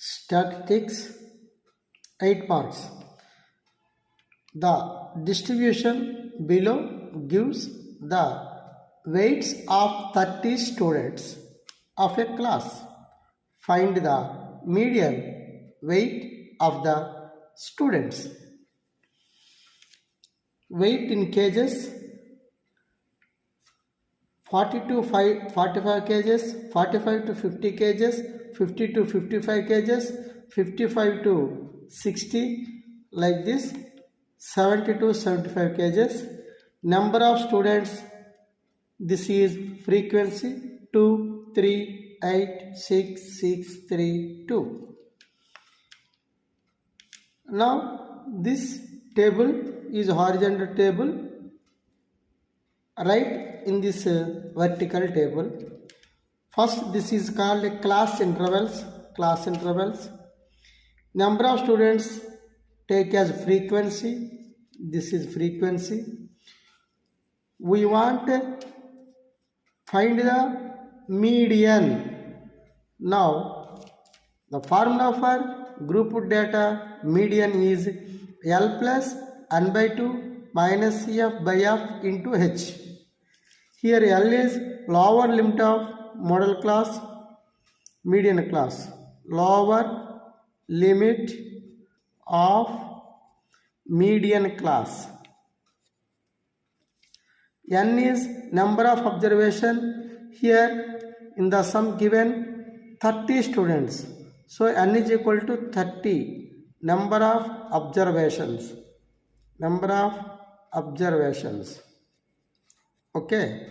Statistics 8 marks. The distribution below gives the weights of 30 students of a class. Find the median weight of the students. Weight in kgs: 40 to 45 kgs, 45 to 50 kgs, 50 to 55 kgs, 55 to 60, like this, 70 to 75 kgs. Number of students, this is frequency: 2, 3, 8, 6, 6, 3, 2. Now this table is horizontal table. Right in this vertical table, first this is called class intervals. Class intervals. Number of students take as frequency. This is frequency. We want to find the median. Now the formula for group data median is L plus n by 2 minus CF by F into H. Here L is lower limit of model class, median class. Lower limit of median class. N is number of observation. Here in the sum given 30 students. So N is equal to 30. Number of observations. Number of observations. Okay.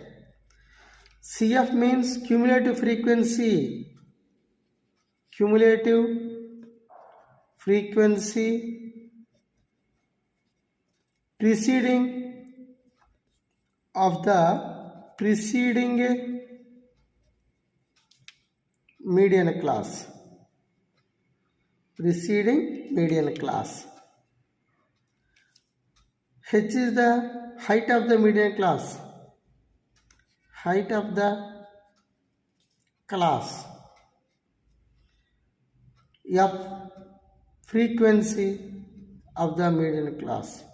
CF means cumulative frequency. Cumulative frequency preceding of the preceding median class. Preceding median class. H is the height of the median class. Height of the class. F, frequency of the median class.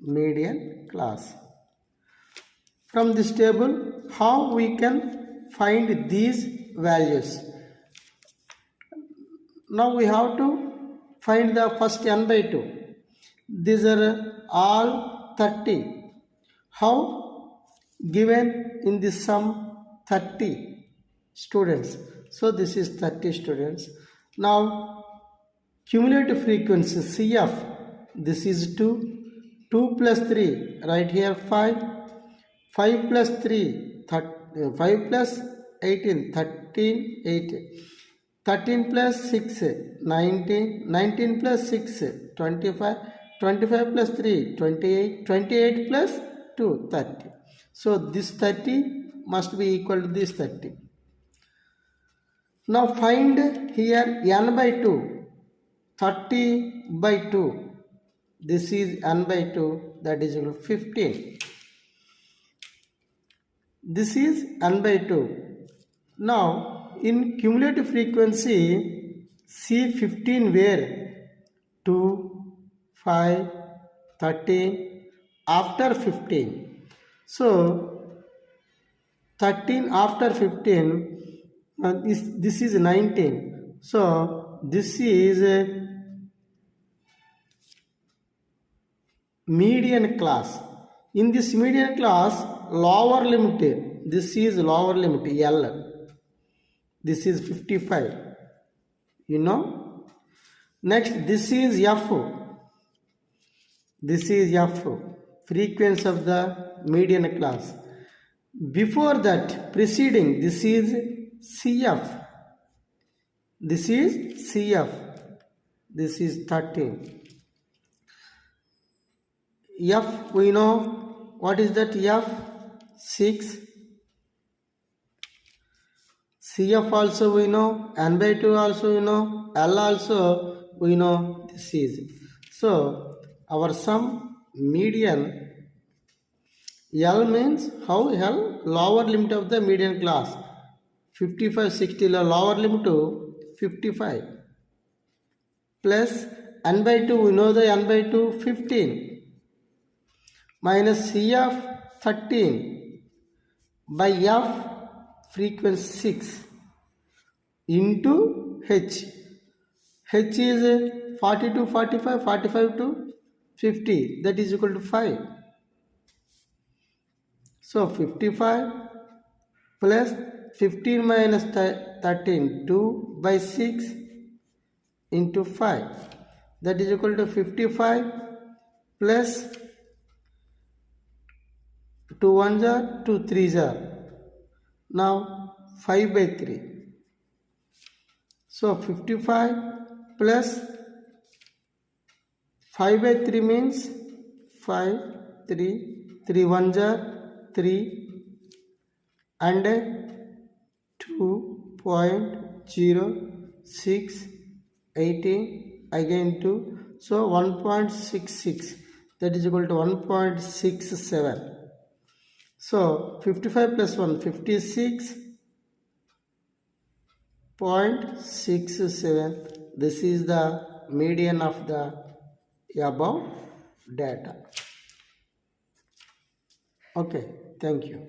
Median class. From this table, how we can find these values? Now we have to find the first n by 2. These are all 30. How? Given in this sum 30 students. So this is 30 students. Now cumulative frequency CF. This is 2. 2 plus 3. Right here 5. 5 plus 3. 5 plus 18. 13. 18. 13 plus 6. 19. 19 plus 6. 25. 25 plus 3, 28, 28 plus 2, 30. So this 30 must be equal to this 30. Now find here n by 2, 30 by 2. This is n by 2, that is equal to 15. This is n by 2. Now in cumulative frequency, see 15 where? 2, 5, 13, after 15. So 13 after 15, this is 19. So this is a median class. In this median class, lower limit, this is lower limit L. This is 55. You know. Next, this is F. This is F, frequency of the median class. Before that, preceding, this is CF. This is CF. This is 13. F, we know. What is that F? 6. CF also we know. N by 2 also we know. L also we know. This is. So our sum median, L means how? L lower limit of the median class. 55 60 లో lower limit 55 plus n by 2, we know the n by 2 15 minus C of 13 by F frequency 6 into H. H is 40 to 45, 45 to 50, that is equal to 5. So 55 plus 15 minus 13, 2 by 6 into 5, that is equal to 55 plus 2 1s are 2 3s are. Now 5 by 3. So 55 plus 5 by 3 means 5, 3, 3 1s are 3 and 2.06 18 again 2, so 1.66, that is equal to 1.67. So 55 plus 1 56.67. This is the median of the above data. Okay, thank you.